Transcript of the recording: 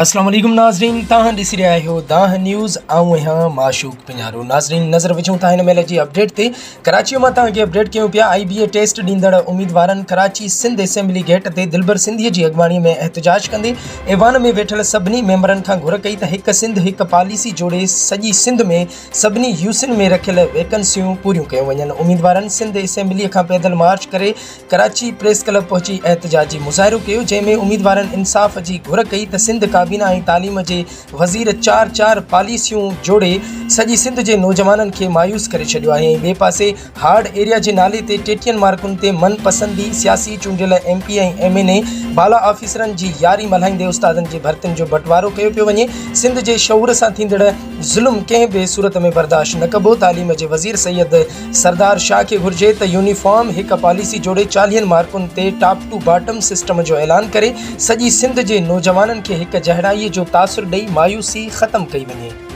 अस्सलाम वालेकुम नाज़रीन, तव्हां ॾिसी रहिया आहियो दाह न्यूज़। आऊं आहियां माशूक पिंजारो। नाज़रीन नज़र विझूं था हिन महिल जी अपडेट ते। कराची मां तव्हांखे अपडेट कयूं पिया। IBA टेस्ट ॾींदड़ उम्मीदवारनि कराची सिंध असेंबली गेट ते दिलबर सिंधीअ जी अॻवाणीअ में एहतजाज कंदे ऐवान में वेठल सभिनी मेंबरनि खां घुर कई त हिकु सिंध हिकु पॉलिसी जोड़े सॼी सिंध में सभिनी यूसिन में रखियल वैकेंसियूं पूरियूं कयूं वञनि। उम्मीदवारनि सिंध असेंबलीअ खां पैदल मार्च करे कराची प्रेस क्लब पहुची एहतजाजी मुज़ाहिरो कयो, जंहिंमें उम्मीदवारनि इंसाफ़ जी घुर कई त सिंध काबीना ऐं तालीम जे वज़ीर चार पॉलिसियूं जोड़े सॼी सिंध जे नौजवाननि खे मायूस करे छॾियो आहे। ऐं ॿिए पासे हार्ड एरिया जे नाले ते 33 मार्कुनि ते मनपसंदी सियासी चूंडियल MP ऐं MNA बाला ऑफिसरनि जी यारी मल्हाईंदे उस्तादनि जी भर्तियुनि जो बंटवारो कयो पियो वञे। सिंध जे शऊर सां थींदड़ ज़ुल्म कंहिं बि सूरत में बर्दाश्त न कबो। तालीम जे वज़ीर सैयद सरदार शाह खे घुर्जे त यूनिफॉर्म हिकु पॉलिसी जोड़े 40 मार्कुनि ते टॉप टू बॉटम सिस्टम जो ऐलान करे सॼी सिंध जे नौजवाननि खे हिकु जहिड़ाईअ जो तासुर ॾेई मायूसी ख़तमु कई वञे।